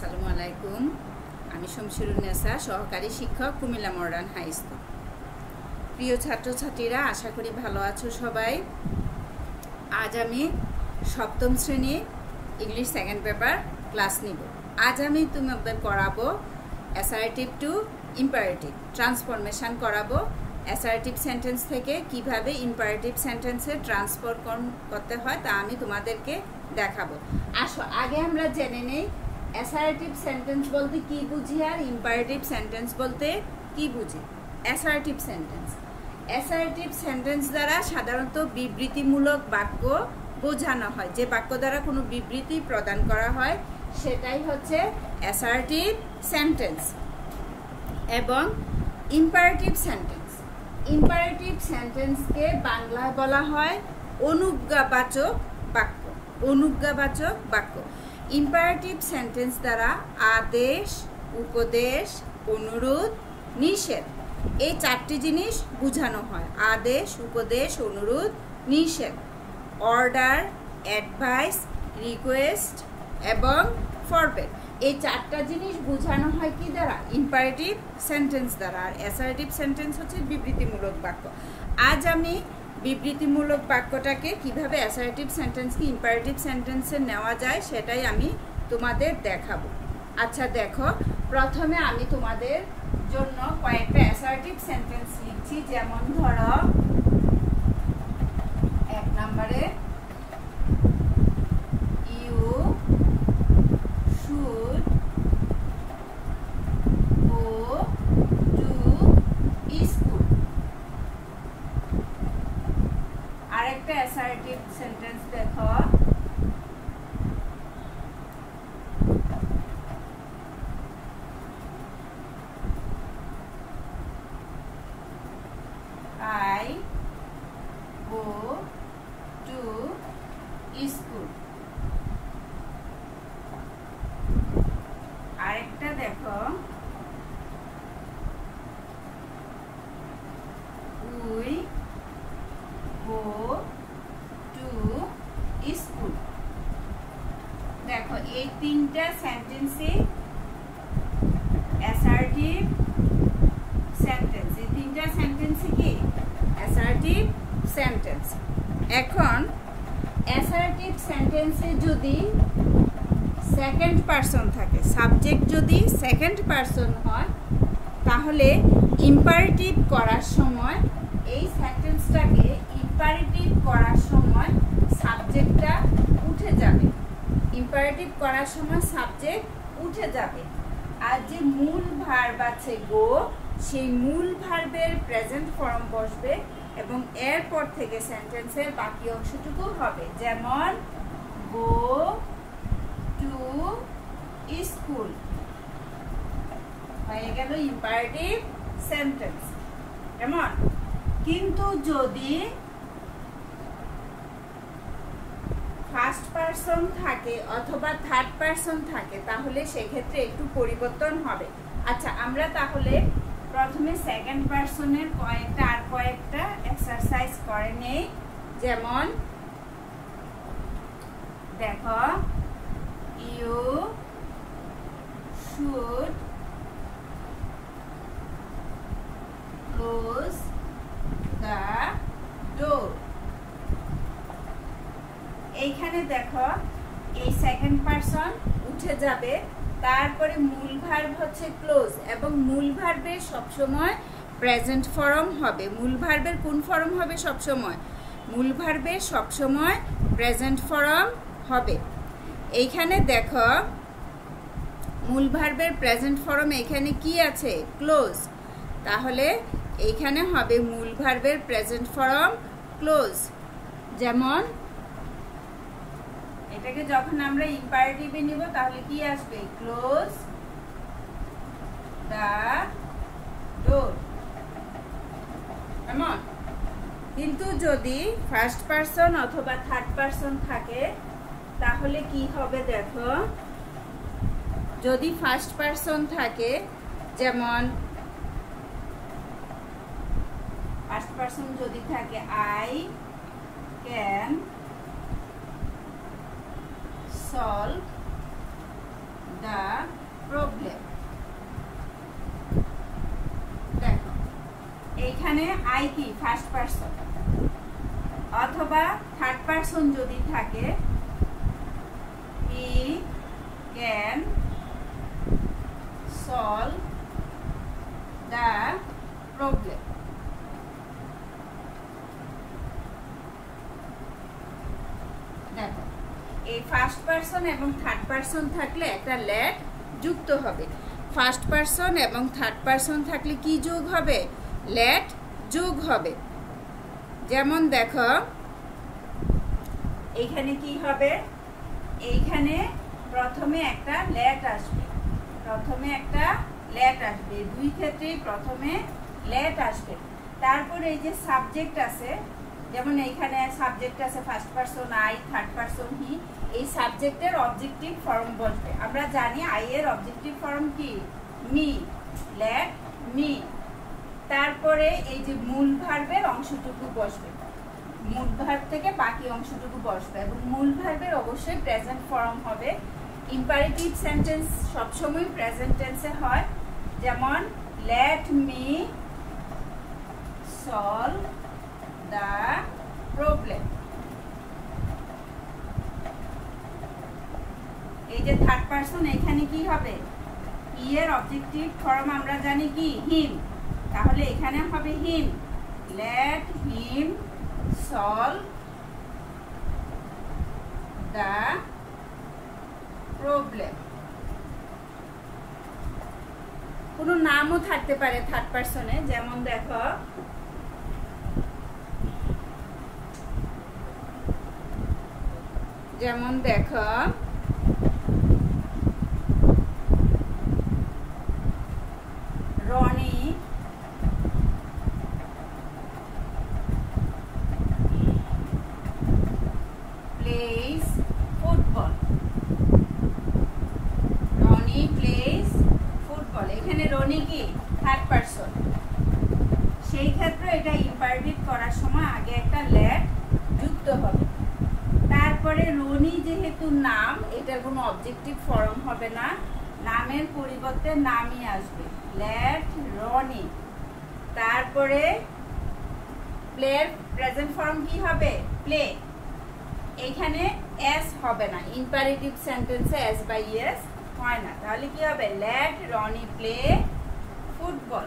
আসসালামু আলাইকুম। আমি শমসিরুন্নেসা, সহকারী শিক্ষক, কুমিল্লা মডার্ন হাই স্কুল। প্রিয় ছাত্রছাত্রীরা, আশা করি ভালো আছো সবাই। আজ আমি সপ্তম শ্রেণী ইংলিশ সেকেন্ড পেপার ক্লাস নিব। আজ আমি তোমাদের করাবো অ্যাসার্টিভ টু ইম্পারেটিভ ট্রান্সফরমেশন করাবো। অ্যাসার্টিভ সেন্টেন্স থেকে কিভাবে ইম্পারেটিভ সেন্টেন্সে ট্রান্সফর্ম করতে হয় তা আমি তোমাদেরকে দেখাবো। আসো আগে আমরা জেনে নেই অ্যাসার্টিভ সেন্টেন্স বলতে কি বুঝি আর ইম্পারেটিভ সেন্টেন্স বলতে কি বুঝি। অ্যাসার্টিভ সেন্টেন্স দ্বারা সাধারণত বিবৃতিমূলক বাক্য বোঝানো হয়। যে বাক্য দ্বারা কোনো বিবৃতি প্রদান করা হয় সেটাই হচ্ছে অ্যাসার্টিভ সেন্টেন্স। এবং ইম্পারেটিভ সেন্টেন্সকে বাংলায় বলা হয় অনুজ্ঞাবাচক বাক্য। ইম্পারেটিভ সেন্টেন্স দ্বারা আদেশ, উপদেশ, অনুরোধ, নিষেধ এই চারটি জিনিস বোঝানো হয়। আদেশ, উপদেশ, অনুরোধ, নিষেধ, অর্ডার, অ্যাডভাইস, রিকোয়েস্ট এবং ফরবিড এই চারটা জিনিস বোঝানো হয় কি দ্বারা? ইম্পারেটিভ সেন্টেন্স দ্বারা। আর অ্যাসার্টিভ সেন্টেন্স হচ্ছে বিবৃতিমূলক বাক্য। আজ আমি বিবৃতিমূলক বাক্যটাকে কিভাবে অ্যাসার্টিভ সেন্টেন্সকে ইম্পারেটিভ সেন্টেন্সে নেওয়া যায় সেটাই আমি তোমাদের দেখাবো। আচ্ছা দেখো, প্রথমে আমি তোমাদের জন্য কয়েকটা অ্যাসার্টিভ সেন্টেন্স লিখছি। যেমন ধরো 1 নম্বরে you should go to school. আরেকটা অ্যাসার্টিভ সেন্টেন্স দেখো, I go to school। আরেকটা দেখো, we go to school। দেখো এই তিনটা সেন্টেন্সই অ্যাসার্টিভ সেন্টেন্স। এই তিনটা সেন্টেন্সই কি? Assertive sentence. এখন অ্যাসার্টিভ সেন্টেন্সে যদি সেকেন্ড পারসন থাকে, সাবজেক্ট যদি সেকেন্ড পারসন হয়, তাহলে ইম্পারেটিভ করার সময় এই সেন্টেন্সটাকে ইম্পারেটিভ করার সময় সাবজেক্টটা উঠে যাবে। ইম্পারেটিভ করার সময় সাবজেক্ট উঠে যাবে। আর যে মূল ভার্ব আছে গো, সেই মূল ভার্বের প্রেজেন্ট ফর্ম বসবে এবং এরপর থেকে সেন্টেন্সের বাকি অংশটুকু হবে। যেমন গো টু স্কুল হয়ে গেল ইম্পারেটিভ সেন্টেন্স। কেমন? কিন্তু যদি ফার্স্ট পারসন থাকে অথবা থার্ড পারসন থাকে তাহলে সেক্ষেত্রে একটু পরিবর্তন হবে। আচ্ছা আমরা তাহলে প্রথমে সেকেন্ড পারসনের কয়েকটা এক্সারসাইজ করে নেই। যেমন দেখো, you should close the door. এইখানে দেখো এই সেকেন্ড পারসন উঠে যাবে, তারপরে মূল ভার্ব হচ্ছে ক্লোজ এবং মূল ভার্বের সবসময় প্রেজেন্ট ফর্ম হবে। মূল ভার্বের কোন ফর্ম হবে? সবসময় মূল ভার্বের সবসময় প্রেজেন্ট ফর্ম হবে। এইখানে দেখো মূল ভার্বের প্রেজেন্ট ফর্ম এখানে কি আছে? ক্লোজ। তাহলে এইখানে হবে মূল ভার্বের প্রেজেন্ট ফর্ম ক্লোজ। যেমন এটাকে যখন আমরা ইম্পারেটিভে নিব তাহলে কি আসবে? ক্লোজ দ্য ডোর। কেমন? কিন্তু যদি ফার্স্ট পারসন অথবা থার্ড পারসন থাকে তাহলে কি হবে? দেখো যদি ফার্স্ট পারসন থাকে, যেমন ফার্স্ট পারসন যদি থাকে আই ক্যান solve the এখানে আই কি ফার্স্ট পারসন, অথবা থার্ড পারসন যদি থাকে he can solve the problem. দেখো এই ফার্স্ট পারসন এবং থার্ড পারসন থাকলে একটা লেট যুক্ত হবে। ফার্স্ট পারসন এবং থার্ড পারসন থাকলে কি যোগ হবে? লেট যোগ হবে। যেমন দেখো এইখানে কি হবে, এইখানে প্রথমে একটা লেট আসবে, দুই ক্ষেত্রেই প্রথমে লেট আসবে। তারপরে এই যে সাবজেক্ট আছে, যেমন এইখানে সাবজেক্ট আছে first person I, third person he, এই সাবজেক্টের অবজেক্টিভ ফর্ম বসবে। আমরা জানি আই এর অবজেক্টিভ ফর্ম কি? Me, let me. তারপরে এই যে মূল ভার্বের অংশটুকু বসবে, মূল ভার্ব থেকে বাকি অংশটুকু বসবে, এবং মূল ভার্বের অবশ্যই প্রেজেন্ট ফর্ম হবে। ইম্পারেটিভ সেন্টেন্স সবসময় প্রেজেন্ট টেন্সে হয়, যেমন let me solve the problem. এই যে থার্ড পারসন, এখানে কি হবে? ই এর অবজেক্টিভ ফর্ম আমরা জানি কি? হিম। তাহলে এখানে হবে him, let him solve the problem. কোনো নামও থাকতে পারে থার্ড পারসনে, যেমন দেখো Rony plays football. Rony plays football, এখানে রনি কি? Third person. সেই ক্ষেত্রে এটা ইম্পারেটিভ করার সময় আগে একটা লেট যুক্ত হবে। তারপরে রনি যেহেতু নাম, এটার কোনো অবজেক্টিভ ফর্ম হবে না, নামের পরিবর্তে নামই আসবে, লেট রনি। তারপরে প্লের প্রেজেন্ট ফর্ম কি হবে? প্লে। এখানে এস হবে না, ইম্পারেটিভ সেন্টেন্সে এস বাই এস হয় না, তাহলে কি হবে? Let Rony play football.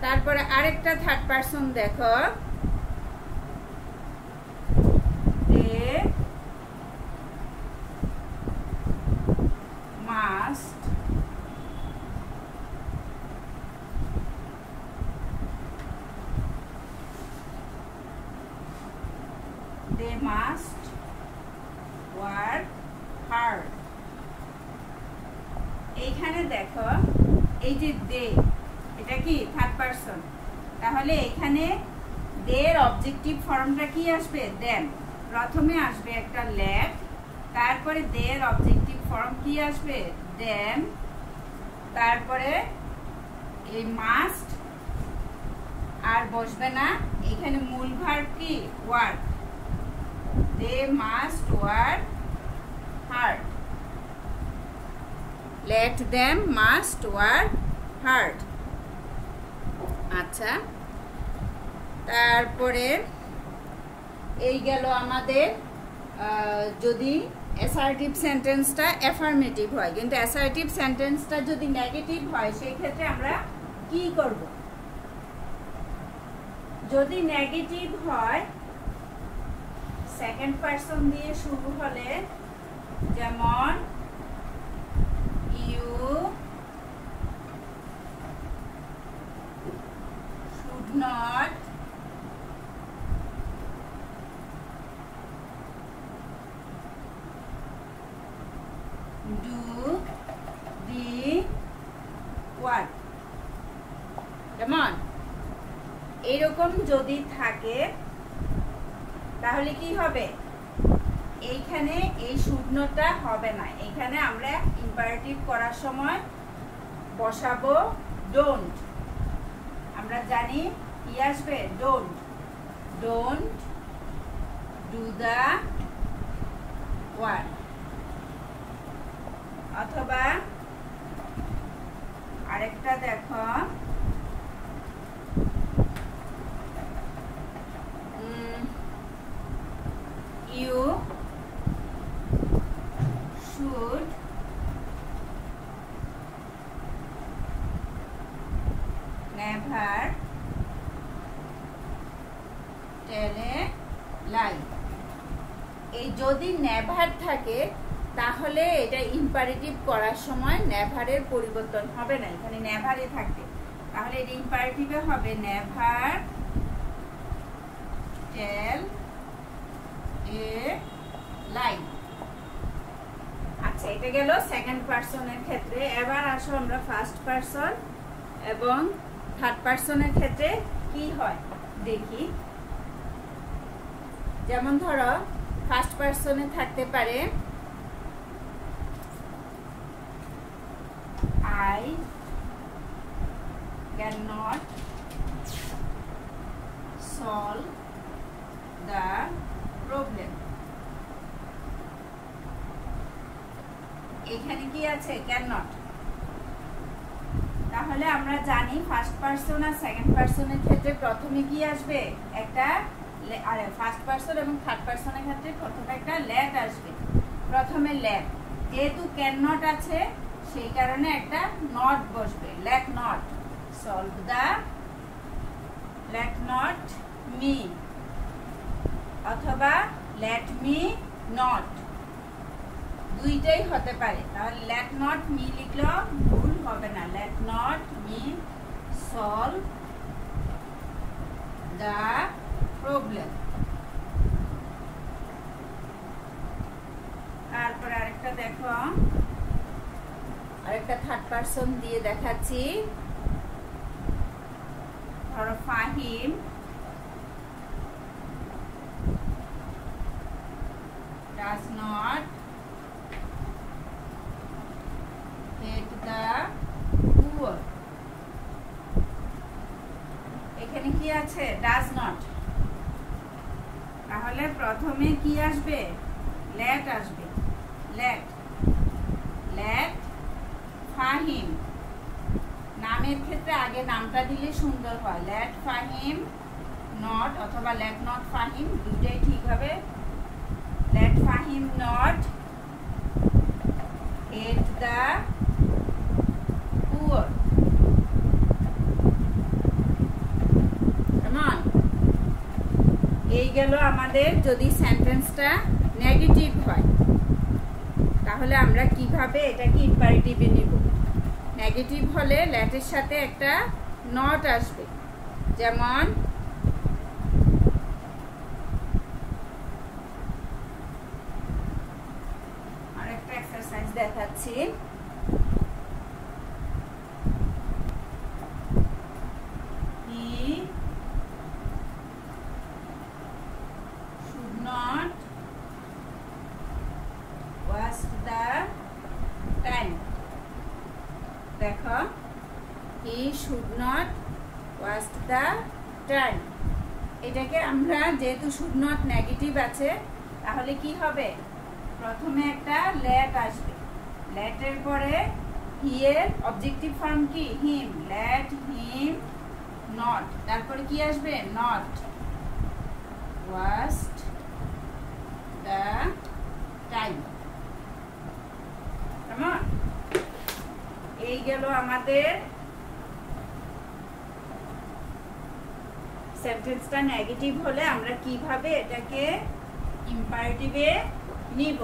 তারপরে আরেকটা থার্ড পারসন দেখো, they must work hard। এইখানে দেখো এই যে দে, এটা কি? Third person. তাহলে এখানে দের অবজেক্টিভ ফর্মটা কি আসবে? দেন। প্রথমে আসবে একটা লেট, তারপরে দের অবজেক্টিভ ফর্ম কি আসবে? দেন। তারপরে এই মাস্ট আর বসবে না, এখানে মূল ভার্ব কি? Work. They must work hard, let them must work hard. আচ্ছা, তারপরে এই গেল আমাদের যদি অ্যাসার্টিভ সেন্টেন্সটা অ্যাফার্মেটিভ হয়, কিন্তু অ্যাসার্টিভ সেন্টেন্সটা যদি নেগেটিভ হয় সেই ক্ষেত্রে আমরা কি করব? যদি নেগেটিভ হয়, সেকেন্ড পারসন দিয়ে শুরু হলে, যেমন you should not do the work। যেমন এইরকম যদি থাকে তাহলে কি হবে? এইখানে এই শূন্যটা হবে না, এখানে আমরা ইম্পারেটিভ করার সময় বসাবো ডোন্ট। আমরা জানি কি আসবে? Don't. Don't do the work. অথবা আরেকটা দেখো, you should never tell a lie। এই যদি নেভার থাকে তাহলে এটা ইম্পারেটিভ করার সময় নেভারের পরিবর্তন হবে না, এখানে নেভারে থাকবে, তাহলে এটা ইম্পারেটিভে হবে নেভার টেল এ লাই। আচ্ছা, এটা গেল সেকেন্ড পারসনের ক্ষেত্রে। এবার আসো আমরা ফার্স্ট পারসন এবং থার্ড পারসনের ক্ষেত্রে কি হয় দেখি। যেমন ধরো ফার্স্ট পারসনে থাকতে পারে I cannot solve the problem। এখানে কি আছে? ক্যাননট। তাহলে আমরা জানি ফার্স্ট পারসন আর সেকেন্ড পারসনের ক্ষেত্রে প্রথমে কি আসবে? একটা, আরে ফার্স্ট পারসন এবং থার্ড পারসনের ক্ষেত্রে প্রথমে একটা ল্যাট আসবে। প্রথমে ল্যাট, যেহেতু ক্যাননট আছে সেই কারণে একটা নট বসবে, let not solve the, let not me, অথবা লেট মি নট, দুইটাই হতে পারে। তাহলে লেট নট মি লিখলেও ভুল হবে না, let not me solve the problem. তারপর আরেকটা দেখো, আরেকটা থার্ড পারসন দিয়ে দেখাচ্ছি। ধরো Fahim does not hate the poor। এখানে কি আছে? does not। তাহলে প্রথমে কি আসবে? লেট আসবে, লেট, লেট ফাহিম। নামের ক্ষেত্রে আগে নামটা দিলে সুন্দর হয়, লেট ফাহিম নট অথবা লেট নট ফাহিম, দুইটাই ঠিক হবে। Let Fahim not hate the poor. কেমন? এই গেল আমাদের যদি সেন্টেন্সটা নেগেটিভ হয় তাহলে আমরা কিভাবে এটাকে ইম্পারেটিভে নিব। নেগেটিভ হলে লেটের সাথে একটা নট আসবে, যেমন আরেকটা এক্সারসাইজ দেখাচ্ছি। He should not waste the time। দেখো, he should not waste the time। এটাকে আমরা যেহেতু should not নেগেটিভ আছে তাহলে কি হবে? প্রথমে একটা লেট আসবে, লেটের পরে হি এর অবজেক্টিভ ফর্ম কি? হিম, লেট হিম নট, তারপরে কি আসবে? Not waste the time. কেমন? এই গেল আমাদের সেন্টেন্সটা নেগেটিভ হলে আমরা কিভাবে এটাকে ইম্পারেটিভে নিব।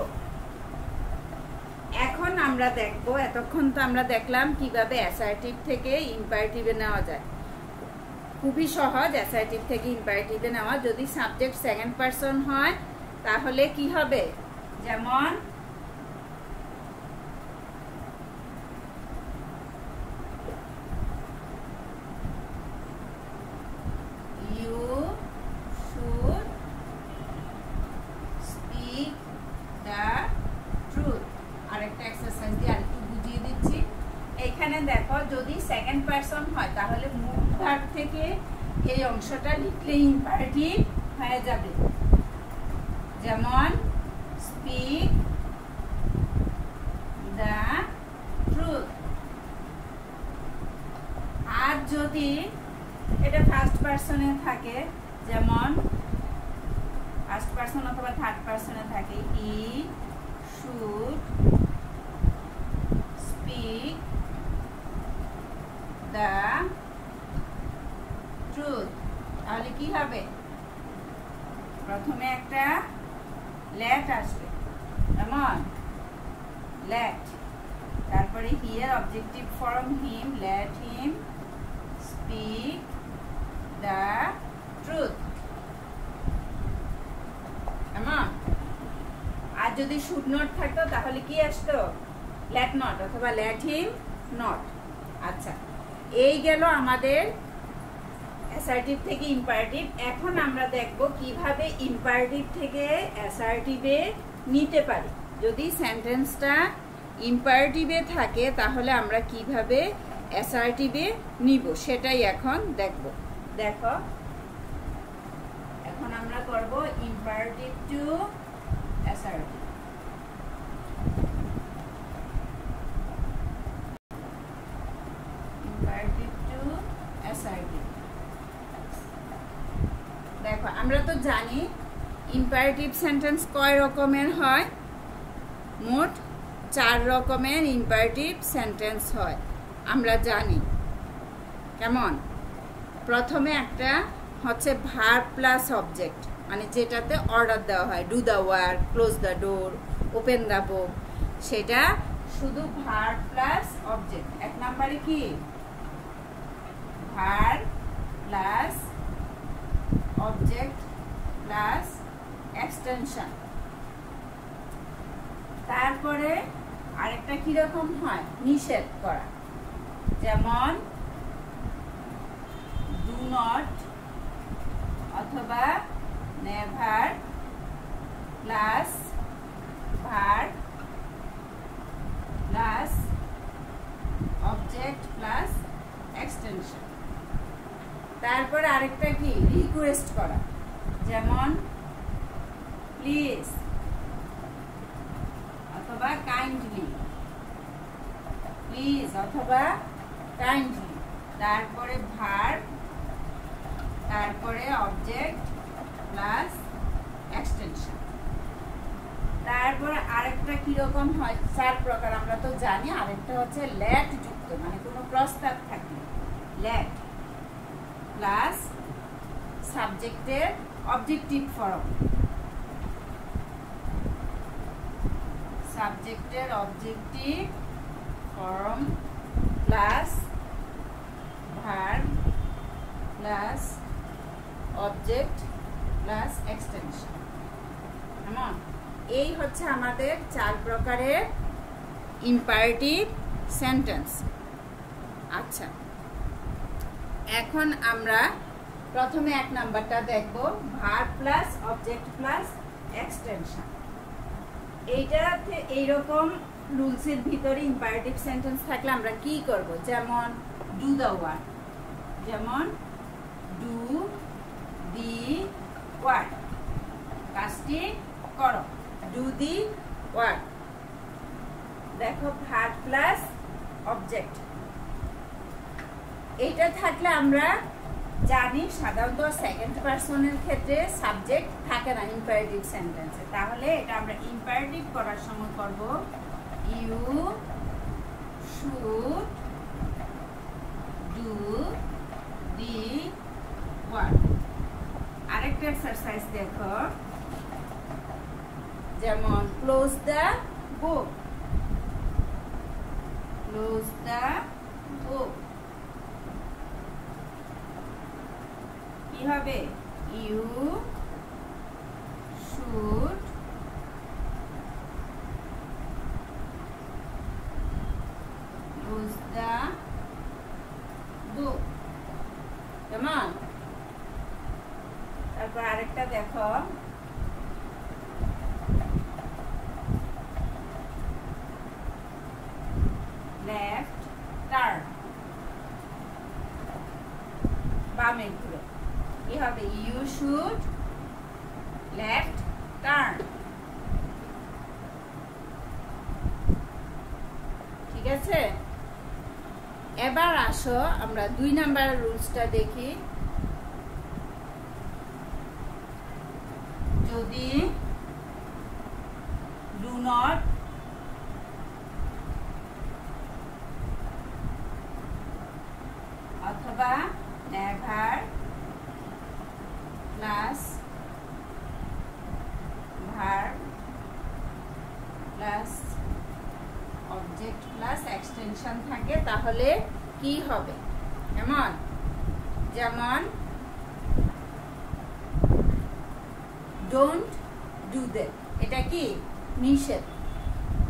এখন আমরা দেখব, এতক্ষণ তো আমরা দেখলাম কিভাবে অ্যাসার্টিভ থেকে ইম্পারেটিভে নেওয়া যায়। খুবই সহজ অ্যাসার্টিভ থেকে ইম্পারেটিভে নেওয়া। যদি সাবজেক্ট সেকেন্ড পারসন হয় তাহলে কি হবে? যেমন দেখো, যদি সেকেন্ড পারসন হয় তাহলে মুভ ভার্ব থেকে এই অংশটা লিখলে ইম্পারেটিভ হয়ে যাবে। যেমন স্পিক দ্য ট্রুথ। যদি এটা ফার্স্ট পারসনে থাকে, যেমন ফার্স্ট পারসন অথবা থার্ড পারসনে থাকে, he should speak the truth, তাহলে কি হবে? প্রথমে একটা লেট আসবে, যেমন লেট, তারপরে here objective form him, let him speak the truth. এমন আর যদি শুড নট থাকতো তাহলে কি আসতো? লেট নট অথবা লেট হিম নট। আচ্ছা, এই গেল আমাদের অ্যাসার্টিভ থেকে ইম্পারেটিভ। এখন আমরা দেখব কিভাবে ইম্পারেটিভ থেকে অ্যাসার্টিভে নিতে পারি। যদি সেন্টেন্সটা ইম্পারেটিভে থাকে তাহলে আমরা কিভাবে অ্যাসার্টিভে নিব সেটাই এখন দেখব। দেখো, এখন আমরা করব imperative two assertive. Imperative two assertive. দেখো, আমরা তো জানি ইম্পারেটিভ সেন্টেন্স কয় রকমের হয়। মোট 4 রকমের ইম্পারেটিভ সেন্টেন্স হয়, আমরা জানি। কেমন? প্রথমে একটা হচ্ছে ভার্ব প্লাস অবজেক্ট, মানে যেটাতে অর্ডার দেওয়া হয়, do the work, close the door, open the book, সেটা শুধু ভার্ব প্লাস অবজেক্ট। 1 নম্বরে কি? Verb plus object plus extension. তারপরে আরেকটা কিরকম হয়? নিষেধ করা, যেমন ডু নট অথবা never plus verb plus object plus extension. তারপরে আরেকটা কি? রিকোয়েস্ট করা, যেমন প্লিজ অথবা কাইন্ডলি, প্লিজ অথবা কাইন্ডলি। তারপরে ভার্ব, তারপরে অবজেক্ট প্লাস এক্সটেনশন। তারপরে আরেকটা কিরকম হয়? 4 প্রকার আমরা তো জানি। আরেকটা হচ্ছে লেট যুক্ত, মানে কোনো প্রস্তাব থাকলে লেট প্লাস সাবজেক্টের অবজেক্টিভ ফর্ম, সাবজেক্টের objective form plus verb plus object plus extension. কেমন? এই হচ্ছে আমাদের 4 প্রকারের ইম্পারেটিভ সেন্টেন্স। আচ্ছা, এখন আমরা প্রথমে 1 নাম্বারটা দেখব, verb plus object plus extension. এইটাতে এইরকম রুলসের ভিতরে ইম্পারেটিভ সেন্টেন্স থাকলে আমরা কি করব? যেমন ডু দ্য ওয়ার্ক, যেমন ডু দি ওয়ার্ক, কাজটি করো, ডু দি ওয়ার্ক। দেখো, ভার্ব প্লাস অবজেক্ট, এইটা থাকলে আমরা জানি সাধারণত সেকেন্ড পারসনের ক্ষেত্রে সাবজেক্ট থাকে না ইম্পারেটিভ সেন্টেন্সে। তাহলে এটা আমরা ইম্পারেটিভ করার সময় করব you should do the work. আরেকটা এক্সারসাইজ দেখো, যেমন close the book, close the book কি হবে? You should close the book. কেমন? তারপর আরেকটা দেখো, লেফট টার্ন, বামে ঘুরো, কি হবে? You should left turn. ঠিক আছে? এবার আসো আমরা 2 নাম্বার রুলসটা দেখি। যদি ডু নট অথবা never plus verb plus object plus extension থাকে তাহলে কি হবে? যেমন ডোন্ট ডু দ্যাট, এটা কি নিষেধ।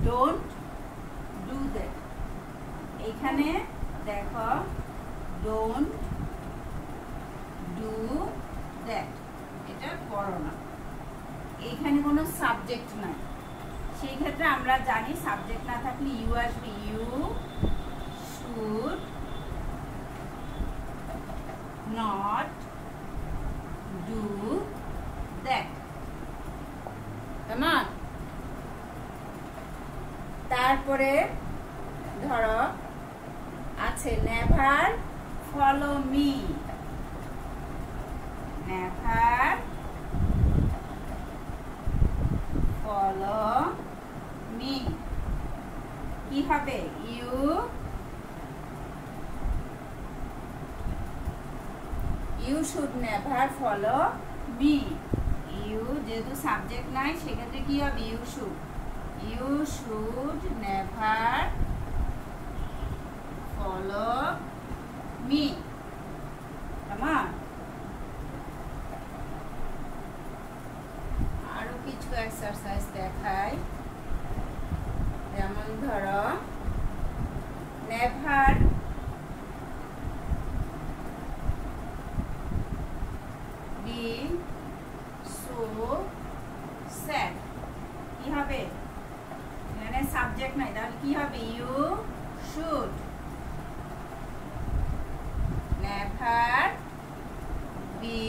ডোন্ট ডু দ্যাট, এখানে দেখো ডোন্ট ডু দ্যাট, এটা করো না। এইখানে কোনো সাবজেক্ট নাই, সেই ক্ষেত্রে আমরা জানি সাবজেক্ট না থাকলে ইউ আসবে। You should not do that. কেমন? তারপরে ধরো আছে never follow me. Never follow me কি হবে? You should never follow me. You যেহেতু সাবজেক্ট নাই সেক্ষেত্রে কি হবে? You should never follow me. কেমন? আরো কিছু এক্সারসাইজ দেখাই। যেমন ধরো নেভার বি সো স্যাড, কি হবে? এখানে সাবজেক্ট নাই, তাহলে কি হবে? You should never be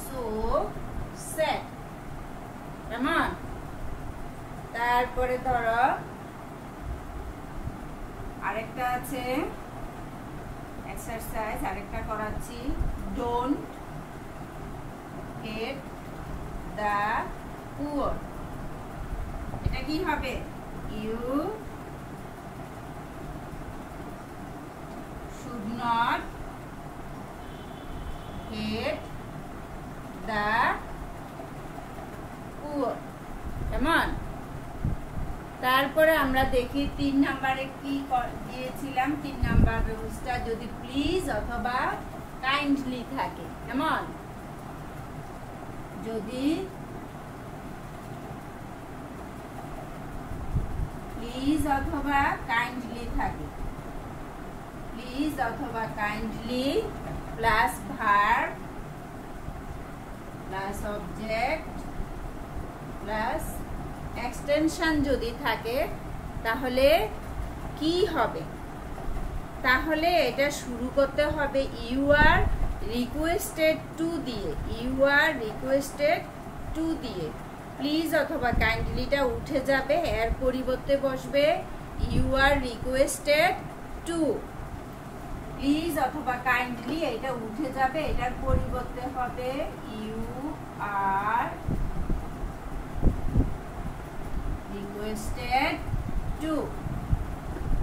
so sad. কেমন? তারপরে ধরো আরেকটা আছে এক্সারসাইজ, আরেকটা করাচ্ছি। ডোন্ট হেট দ্য পুয়ার, এটা কি হবে? You should not hate the poor. কেমন? তারপরে আমরা দেখি 3 নম্বরে কি দিয়েছিলাম। 3 নাম্বার রুলসটা যদি প্লিজ অথবা কাইন্ডলি থাকে। কেমন? যদি প্লিজ অথবা কাইন্ডলি থাকে, প্লিজ অথবা kindly plus verb plus object plus extension যদি থাকে তাহলে কি হবে? তাহলে এটা শুরু করতে হবে ইউ আর রিকোয়েস্টেড টু দিয়ে। ইউ আর রিকোয়েস্টেড টু দিয়ে প্লিজ অথবা কাইন্ডলিটা উঠে যাবে, এর পরিবর্তে বসবে you are requested to. Please অথবা কাইন্ডলি এটা উঠে যাবে, এটার পরিবর্তে হবে you are requested to.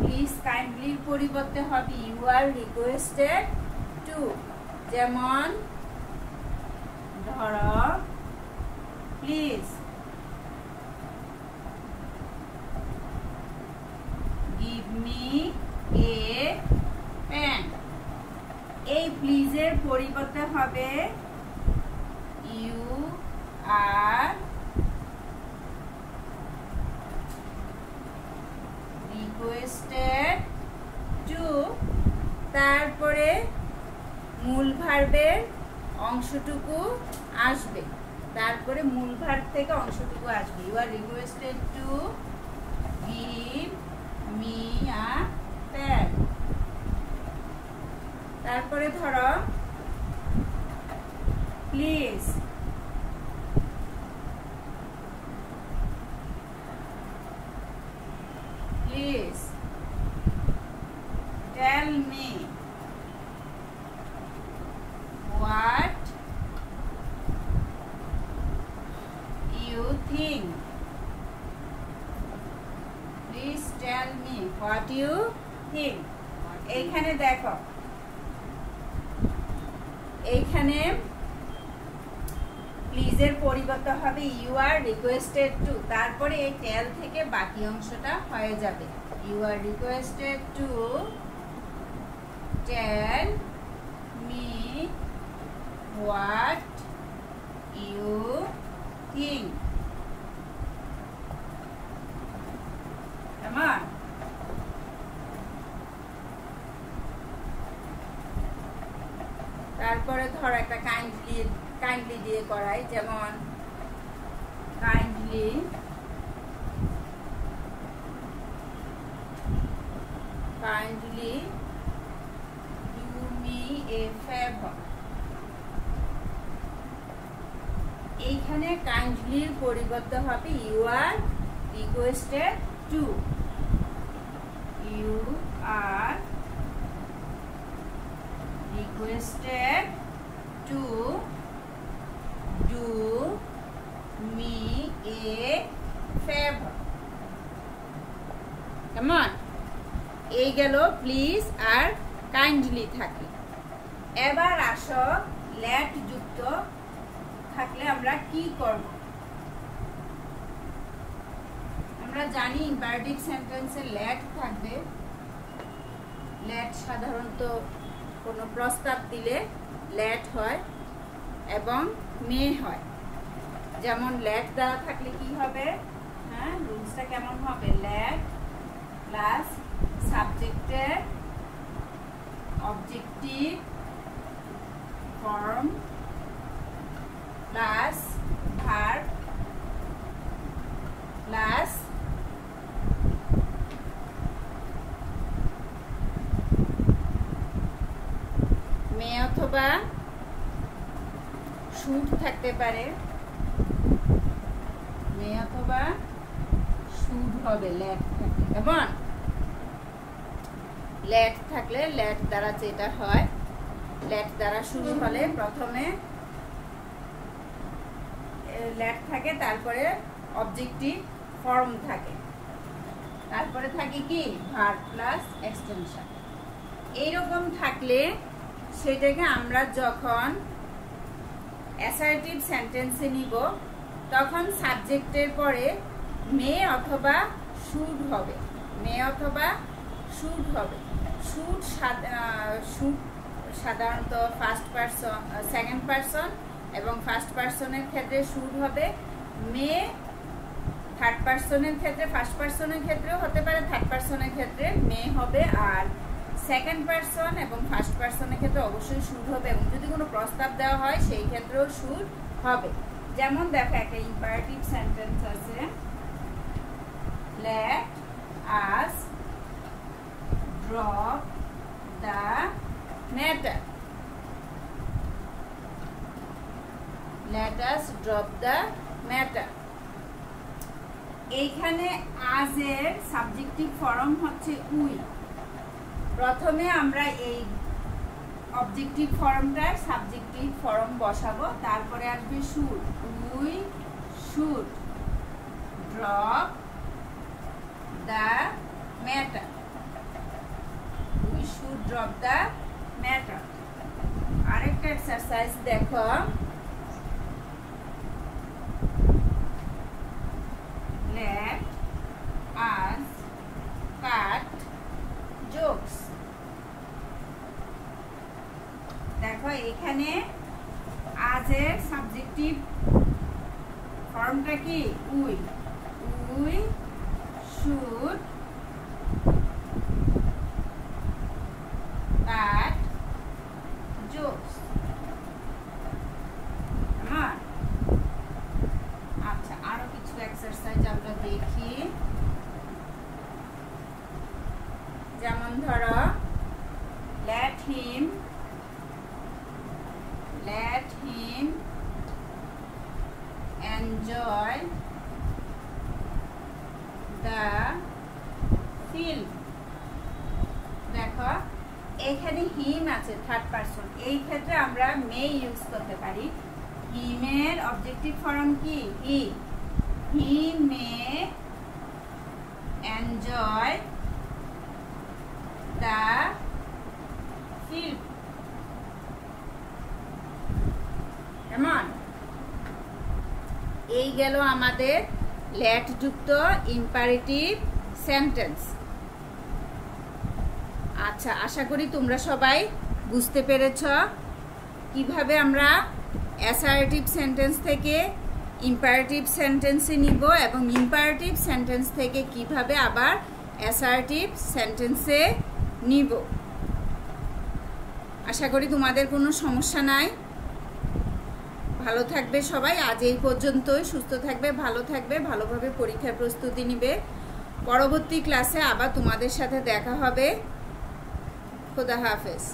Please কাইন্ডলির পরিবর্তে হবে ইউ আর রিকোয়েস্টেড টু। যেমন ধরো please give me a pen, এই প্লিজের পরিবর্তে হবে ইউ আর রিকোয়েস্টেড টু। তারপরে মূল ভার্বের অংশটুকু আসবে, তারপরে মূল ভার্ব থেকে অংশটুকু আসবে। You are requested to give me a pen. তারপরে ধরো please please think? Please tell me what you think. এইখানে দেখো, এইখানে প্লিজ এর পরিবর্তে হবে ইউ আর রিকোয়েস্টেড টু, তারপরে এই টেল থেকে বাকি অংশটা হয়ে যাবে you are requested to tell me what you think. কেমন? তারপরে ধর একটা কাইন্ডলি দিয়ে করাই, যেমন kindly do me a favour. এইখানে কাইন্ডলির পরিবর্তে হবে you are requested to, you are requested to do me a favor. Come on. এই গেল প্লিজ আর কাইন্ডলি থাকলে। এবার আসো লেট যুক্ত থাকলে আমরা কি করব? আমরা জানি ইম্পারেটিভ সেন্টেন্সে লেট থাকবে। লেট সাধারণত কোনো প্রস্তাব দিলে লেট হয় এবং মে হয়। যেমন লেট দেওয়া থাকলে কি হবে? হ্যাঁ, রুলসটা কেমন হবে? লেট প্লাস সাবজেক্টের objective form plus verb plus may অথবা শুড থাকতে পারে, মে অথবা শুড হবে লেট থাকলে। কেমন? লেট থাকলে লেট দ্বারা যেটা হয়, লেট দ্বারা শুরু হলে প্রথমে লেট থাকে, তারপরে অবজেক্টিভ ফর্ম থাকে, তারপরে থাকে কি ভার্ব প্লাস এক্সটেনশন। এইরকম থাকলে সেটাকে আমরা যখন অ্যাসার্টিভ সেন্টেন্সে নিব তখন সাবজেক্টের পরে মে অথবা শুড হবে, মে অথবা শুড হবে। শুড সাধারণত ফার্স্ট পারসন, সেকেন্ড পারসন এবং ফার্স্ট পারসনের ক্ষেত্রে শুড হবে। মে থার্ড পারসনের ক্ষেত্রে, ফার্স্ট পারসনের ক্ষেত্রেও হতে পারে, থার্ড পারসনের ক্ষেত্রে মে হবে। আর সেকেন্ড পারসন এবং ফার্স্ট পারসনের ক্ষেত্রে অবশ্যই শুড হবে, এবং যদি কোনো প্রস্তাব দেওয়া হয় সেই ক্ষেত্রেও শুড হবে। যেমন দেখো একটা ইম্পারেটিভ সেন্টেন্স আছে, let us drop the matter. Let us drop the matter. এইখানে আজের সাবজেক্টিভ ফর্ম হচ্ছে উই। প্রথমে আমরা এই অবজেক্টিভ ফর্মটার সাবজেক্টিভ ফর্ম বসাবো, তারপরে আসবে should. We should drop the matter. We should drop the matter. আরেকটা এক্সারসাইজ দেখো, let us cut jokes. দেখো এখানে আজের সাবজেক্টিভ ফর্মটা কি we. We should cut jokes. আচ্ছা, আরো কিছু এক্সারসাইজ আমরা দেখি। যেমন ধরো let him enjoy the film. দেখো এখানে হিম আছে থার্ড পারসন, এই ক্ষেত্রে আমরা মে ইউজ করতে পারি। হিমের অবজেক্টিভ ফর্ম কি হি, হি মে এনজয় দ্য ফিল্ম। কেমন? এই গেল আমাদের লেট যুক্ত ইম্পারেটিভ সেন্টেন্স। আচ্ছা, আশা করি তোমরা সবাই বুঝতে পেরেছ কিভাবে আমরা অ্যাসার্টিভ সেন্টেন্স থেকে ইম্পারেটিভ সেন্টেন্সে নিব এবং ইম্পারেটিভ সেন্টেন্স থেকে কিভাবে আবার অ্যাসার্টিভ সেন্টেন্সে নিব। আশা করি তোমাদের কোনো সমস্যা নাই। ভালো থাকবে সবাই। আজ এই পর্যন্তই। সুস্থ থাকবে, ভালো থাকবে, ভালোভাবে পরীক্ষার প্রস্তুতি নিবে। পরবর্তী ক্লাসে আবার তোমাদের সাথে দেখা হবে। খুদা হাফেজ।